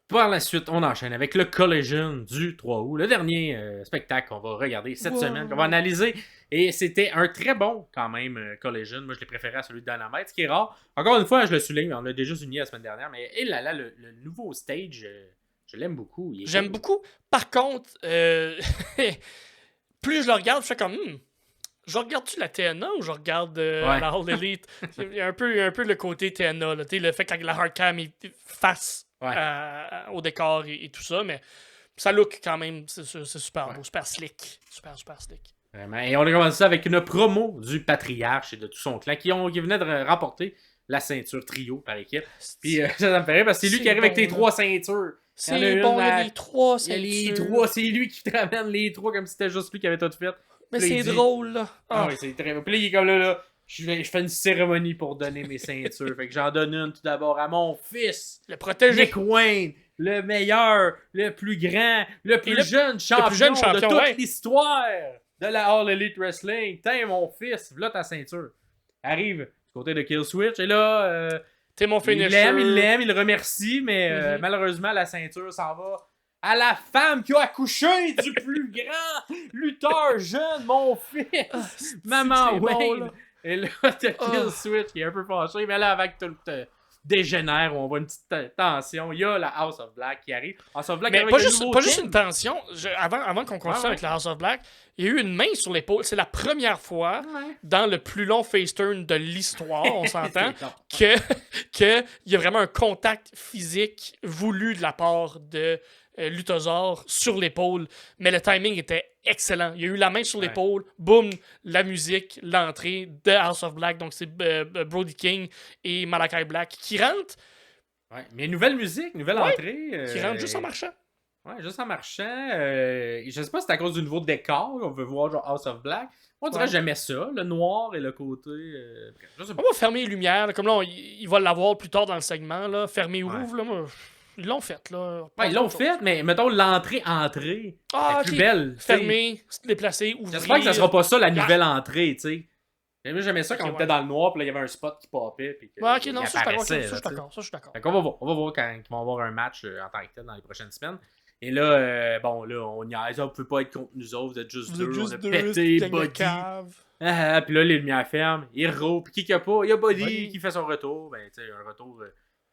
Par la suite, on enchaîne avec le Collision du 3 août, le dernier spectacle qu'on va regarder cette semaine, qu'on va analyser. Et c'était un très bon, quand même, Collision. Moi, je l'ai préféré à celui de Dynamite, ce qui est rare. Encore une fois, je le souligne, on l'a déjà souligné la semaine dernière, mais le nouveau stage, je l'aime beaucoup. J'aime beaucoup. Par contre, plus je le regarde, je fais comme... je regarde-tu la TNA ou je regarde la All Elite? Il y a un peu le côté TNA, là, le fait que la hardcam est face au décor et tout ça, mais ça look quand même, c'est super beau, super slick. Super slick. Vraiment. Et on a commencé ça avec une promo du Patriarche et de tout son clan qui venait de remporter la ceinture trio par équipe. Puis ça me fait rire parce que c'est lui qui arrive avec les 3 ceintures. C'est bon, il y a les 3 ceintures. Il y a les 3, c'est lui qui te ramène les 3 comme si c'était juste lui qui avait tout fait. Mais c'est drôle, là. Ah oui, c'est très beau. Puis là, il est comme là. Je fais une cérémonie pour donner mes ceintures. Fait que j'en donne une tout d'abord à mon fils. Le protégé. Nick Wayne, le meilleur, le plus grand, le plus jeune champion de toute l'histoire de la All Elite Wrestling. Tiens, mon fils, voilà ta ceinture. Arrive du côté de Killswitch. Et là, t'es mon finisher. Il l'aime, il le remercie, mais malheureusement, la ceinture s'en va à la femme qui a accouché du plus grand lutteur jeune, mon fils, Maman Wayne. Bon, et là, t'as Killswitch qui est un peu fâché, mais là, avec tout le dégénère, on voit une petite tension. Il y a la House of Black qui arrive. House of Black mais pas juste une tension. Avant qu'on continue avec la House of Black, il y a eu une main sur l'épaule. C'est la première fois dans le plus long face turn de l'histoire, on s'entend, qu'il y a vraiment un contact physique voulu de la part de Luthozor sur l'épaule, mais le timing était excellent. Il y a eu la main sur l'épaule, boum, la musique, l'entrée de House of Black, donc c'est Brody King et Malachi Black qui rentrent. Ouais, mais nouvelle musique, nouvelle entrée. Qui rentrent juste en marchant. Ouais, juste en marchant. Je sais pas si c'est à cause du nouveau décor qu'on veut voir genre House of Black. Moi, on dirait que j'aimais ça, le noir et le côté... On va fermer les lumières, là, comme là, il va l'avoir plus tard dans le segment, là, fermer ouvre, là, moi... Ils l'ont fait, là. Ouais, ils l'ont fait, mais mettons l'entrée est plus belle. Fermé, se déplacer, ouvrir. J'espère que ça sera pas ça la nouvelle entrée, tu sais. Moi, j'aimais ça quand on était dans le noir, puis là, il y avait un spot qui popait. Puis que, ok, non, ça, je suis d'accord. Fait qu'on va voir. On va voir quand ils vont avoir un match en tant que tel dans les prochaines semaines. Et là, bon, là, on niaise. Vous pouvez pas être contre nous autres, vous êtes juste deux. On a pété, Buddy. Puis là, les lumières ferment. Hero. Puis qui a pas? Il y a Buddy qui fait son retour. Ben, tu sais, un retour,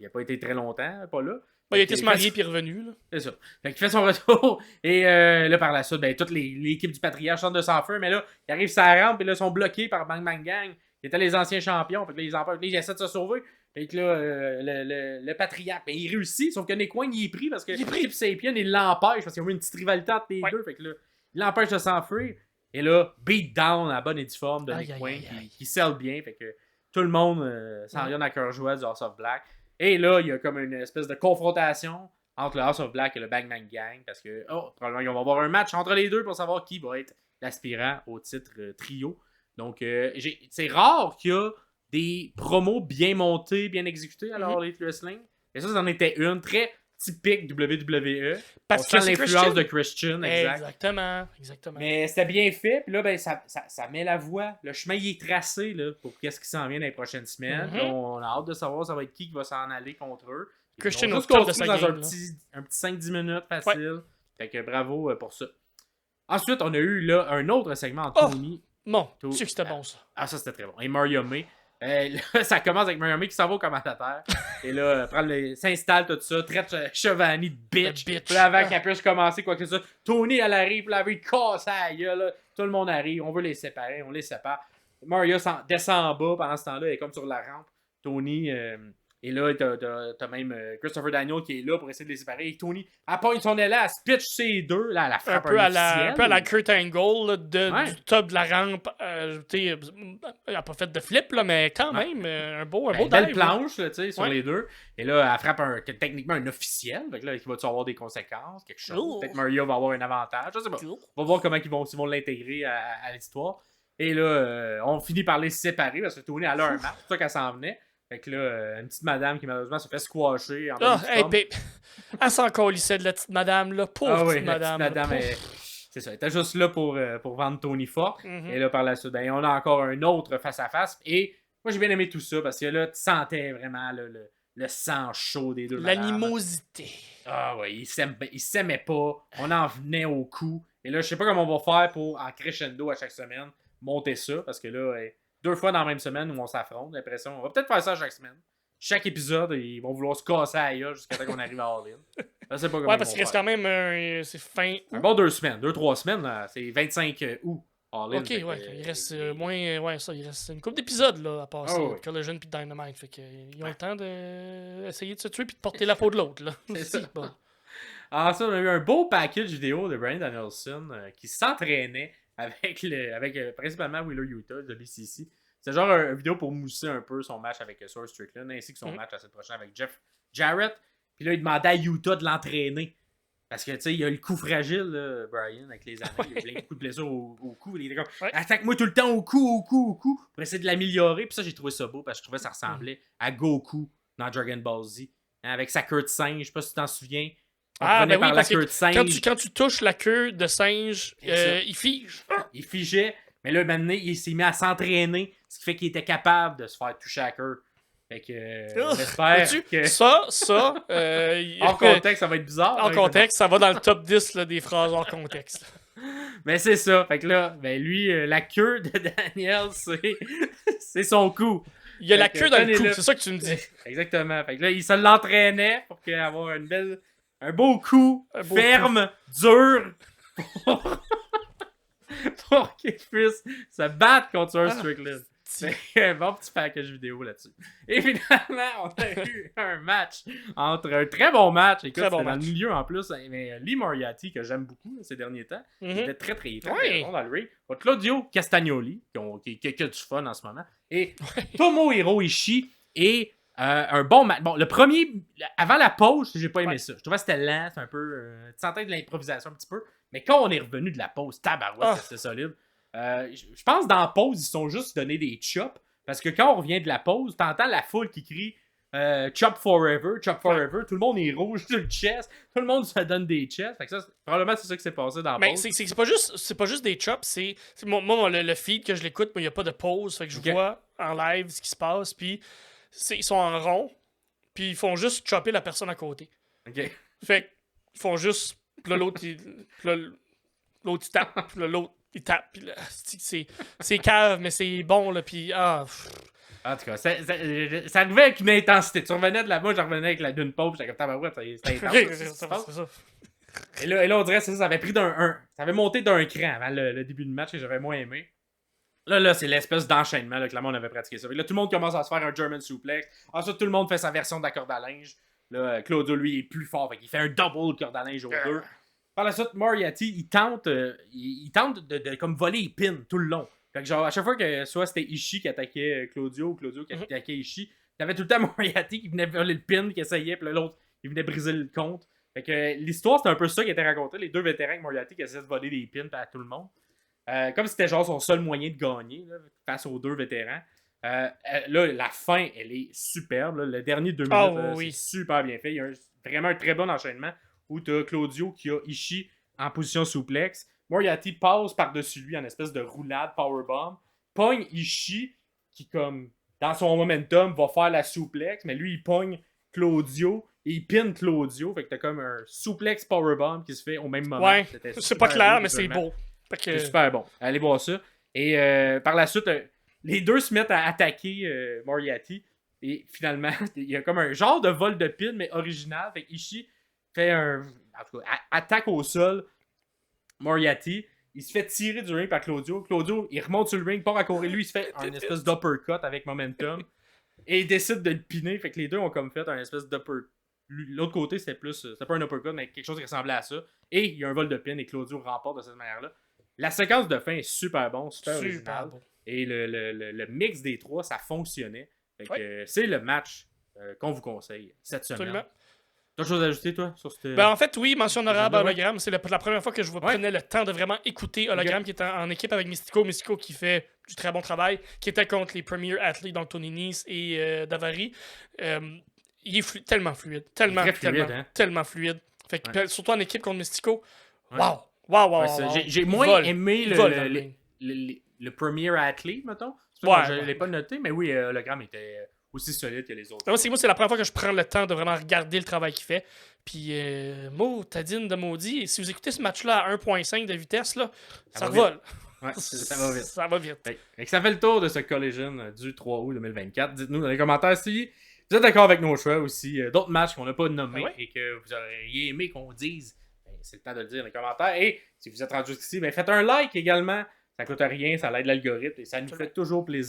il a pas été très longtemps, pas là. Il a été se marier puis revenu. Là. C'est ça. Fait qu'il fait son retour. Et là, par la suite, ben, toute l'équipe du Patriarche chante de sans feu. Mais là, ils arrivent sur la rampe et là, ils sont bloqués par Bang Bang Gang. Qui étaient les anciens champions. Fait que là, ils en parlent. Ils essaient de se sauver. Fait que là, le Patriarche, ben, il réussit. Sauf que Nick Wayne, il est pris parce que l'équipe Sapien, il l'empêche. Parce qu'il y a eu une petite rivalité entre les deux. Fait que là, il l'empêche de s'enfuir. Et là, beat down à la bonne et due forme de Nick Wayne. Qui scelle bien. Fait que tout le monde s'en vient à cœur joie du House of Black. Et là, il y a comme une espèce de confrontation entre le House of Black et le Bang Bang Gang. Parce que, probablement, ils vont avoir un match entre les deux pour savoir qui va être l'aspirant au titre trio. Donc, c'est rare qu'il y a des promos bien montés, bien exécutés à la All Elite Wrestling. Et ça en était une très typique WWE. Parce que c'est l'influence de Christian. Exactement. Mais c'était bien fait. Puis là, ben, ça met la voie. Le chemin il est tracé là, pour qu'est-ce qui s'en vient dans les prochaines semaines. On a hâte de savoir ça va être qui va s'en aller contre eux. Christian au top de sa dans game, un petit 5-10 minutes facile. Fait que bravo pour ça. Ensuite, on a eu là un autre segment en Tony. Bon, tu sais que c'était bon ça. Ah, ça c'était très bon. Et Mario May. Là, ça commence avec Mario May qui s'en va au commentateur. Et là, s'installe tout ça, traite Shivani de bitch. Puis là, avant qu'elle puisse commencer quoi que ce soit, Tony, elle arrive, puis là, elle veut casser la gueule. Tout le monde arrive, on veut les séparer, on les sépare. Mario descend en bas pendant ce temps-là, elle est comme sur la rampe. Tony, et là, t'as même Christopher Daniel qui est là pour essayer de les séparer. Et Tony, elle pointe son élan, elle se pitch ces deux, là, elle la frappe un peu à la Kurt Angle, là, du top de la rampe. Elle n'a pas fait de flip, là, mais quand même, un beau dive. Belle planche, là, sur les deux. Et là, elle frappe techniquement un officiel. Fait que là, il va-tu avoir des conséquences, quelque chose. Peut-être Mario va avoir un avantage. Je sais pas. On va voir comment ils vont l'intégrer à l'histoire. Et là, on finit par les séparer parce que Tony, elle a un match. C'est ça qu'elle s'en venait. Fait que là, une petite madame qui malheureusement se fait squasher. Elle s'en colissait de la petite madame, là. Pauvre petite madame. La petite madame, c'est ça. Elle était juste là pour vendre Tony fort. Et là, par la suite, on a encore un autre face-à-face. Et moi, j'ai bien aimé tout ça parce que là, tu sentais vraiment le sang chaud des deux. L'animosité. Ah ouais, ils s'aimaient pas. On en venait au coup. Et là, je sais pas comment on va faire pour, en crescendo à chaque semaine, monter ça. Parce que là, 2 fois dans la même semaine où on s'affronte, j'ai l'impression. On va peut-être faire ça chaque semaine. Chaque épisode, ils vont vouloir se casser à gueule jusqu'à temps qu'on arrive à All-In. Je sais pas comment Ouais, ils parce vont qu'il reste faire. quand même. C'est fin. Un bon 2 semaines. 2-3 semaines, là, c'est 25 août. All-In. Ok, Fait ouais. que, Il reste moins. Ouais, ça. Il reste une couple d'épisodes là, à passer. Ah oui. Collagen puis Dynamite. Fait qu'ils ont le temps d'essayer de se tuer puis de porter la peau de l'autre. Là. C'est ça. Bon. Ensuite, on a eu un beau package vidéo de Bryan Danielson qui s'entraînait avec principalement Wheeler Yuta de BCC. C'est genre une vidéo pour mousser un peu son match avec Swerve Strickland, ainsi que son match la semaine prochaine avec Jeff Jarrett. Puis là, il demandait à Yuta de l'entraîner. Parce que, tu sais, il a le coup fragile, là, Bryan, avec les années. Il a plein beaucoup de blessures au cou. Il était comme, attaque-moi tout le temps au cou, pour essayer de l'améliorer. Puis ça, j'ai trouvé ça beau parce que je trouvais que ça ressemblait à Goku dans Dragon Ball Z. Hein, avec sa queue de singe, je sais pas si tu t'en souviens. Ben oui, parce que quand tu touches la queue de singe, il fige. Il figeait, mais là, maintenant, il s'est mis à s'entraîner, ce qui fait qu'il était capable de se faire toucher à la queue. Fait que, j'espère que... Ça, hors contexte, ça va être bizarre. Hors contexte, ça va dans le top 10 là, des phrases hors contexte. Mais c'est ça, fait que là, ben lui, la queue de Daniel, c'est son coup. Il y a la queue dans le cou, c'est ça que tu me dis. Exactement, fait que là, il se l'entraînait pour avoir un beau coup, ferme, dur, pour qu'il puisse se battre contre Swerve Strickland. C'est un bon petit package vidéo là-dessus. Et finalement, on a eu un match un très bon match. Écoute, c'était dans le milieu en plus. Mais Lee Moriarty, que j'aime beaucoup ces derniers temps, il était très bon dans le ring. Claudio Castagnoli, qui a du fun en ce moment. Et Tomohiro Ishii et un bon match. Bon, le premier, avant la pause, j'ai pas aimé ça. Je trouvais que c'était lent, c'est un peu. Tu sentais de l'improvisation un petit peu. Mais quand on est revenu de la pause, tabarouette, c'était solide. Je pense que dans la pause, ils se sont juste donné des chops. Parce que quand on revient de la pause, t'entends la foule qui crie Chop Forever, Chop Forever. Tout le monde est rouge sur le chest. Tout le monde se donne des chests. Fait que ça, probablement, c'est ça qui s'est passé dans la pause. C'est pas juste des chops. C'est moi, le feed que je l'écoute, il n'y a pas de pause. Fait que je vois en live ce qui se passe. Puis ils sont en rond. Puis ils font juste chopper la personne à côté. OK. Fait qu'ils font juste. Puis là, l'autre, il tape. Puis là, l'autre, il tape. Puis là, c'est cave, mais c'est bon. Là, puis en tout cas, ça arrivait avec une intensité. Tu revenais de là-bas, je revenais avec d'une pause, j'étais comme tabarouette, c'était intense. C'est ça. Et là, on dirait que ça avait pris ça avait monté d'un cran avant le début du match et j'avais moins aimé. Là, c'est l'espèce d'enchaînement là, que on avait pratiqué ça. Là, tout le monde commence à se faire un German suplex. Ensuite, tout le monde fait sa version de la corde à linge. Là, Claudio, lui, est plus fort. Fait qu'il fait un double corde à linge aux deux. Par la suite, Moriarty, il tente de comme voler les pins tout le long. Fait que genre, à chaque fois que soit c'était Ishii qui attaquait Claudio ou Claudio qui attaquait Ishii, t'avais tout le temps Moriarty qui venait voler le pin, qui essayait, puis l'autre, il venait briser le compte. Fait que l'histoire, c'était un peu ça qui était raconté. Les deux vétérans avec Moriarty qui essayaient de voler des pins à tout le monde. Comme c'était genre son seul moyen de gagner là, face aux deux vétérans. Là, la fin, elle est superbe. Là. Le dernier 2 minutes, c'est super bien fait. Il y a vraiment un très bon enchaînement où tu as Claudio qui a Ishii en position souplex. Moriarty passe par-dessus lui en espèce de roulade powerbomb. Pogne Ishii qui, comme dans son momentum, va faire la souplex, mais lui, il pogne Claudio et il pin Claudio. Fait que t'as comme un souplex powerbomb qui se fait au même moment. Ouais, c'est pas clair, mais c'est beau. C'est super bon. Allez voir ça. Et par la suite, les deux se mettent à attaquer Moriarty. Et finalement, il y a comme un genre de vol de pin, mais original. Fait que Ishii fait en tout cas, attaque au sol Moriarty. Il se fait tirer du ring par Claudio. Claudio, il remonte sur le ring, part à courir. Lui, il se fait un espèce d'uppercut avec momentum. Et il décide de le piner. Fait que les deux ont comme fait un espèce d'uppercut. L'autre côté, c'était pas un uppercut, mais quelque chose qui ressemblait à ça. Et il y a un vol de pin et Claudio remporte de cette manière-là. La séquence de fin est super bon, super original. Bon. Et le mix des trois, ça fonctionnait. Fait que, c'est le match qu'on vous conseille cette semaine. Absolument. T'as autre chose à ajouter, toi, sur cette... En fait, oui, mention honorable à Hologram. C'est la première fois que je prenais le temps de vraiment écouter Hologram, qui est en équipe avec Mystico. Mystico qui fait du très bon travail, qui était contre les Premier Athletes, donc Tony Nese et Davari. Il est tellement fluide. Tellement fluide. Fait que, surtout en équipe contre Mystico. Wow. J'ai moins aimé le Premier Athlete, mettons. Je l'ai pas noté, mais oui, Hologram était aussi solide que les autres. Moi, c'est la première fois que je prends le temps de vraiment regarder le travail qu'il fait. Puis, Tadine de maudit, et si vous écoutez ce match-là à 1.5 de vitesse, là, ça va vole. Ouais, ça va vite. Ça va vite. Fait que ça fait le tour de ce Collision du 3 août 2024. Dites-nous dans les commentaires si vous êtes d'accord avec nos choix ou si d'autres matchs qu'on n'a pas nommés et que vous auriez aimé qu'on dise. C'est le temps de le dire dans les commentaires. Et si vous êtes rendu jusqu'ici, faites un like également. Ça coûte rien, ça l'aide l'algorithme et ça nous fait toujours plaisir.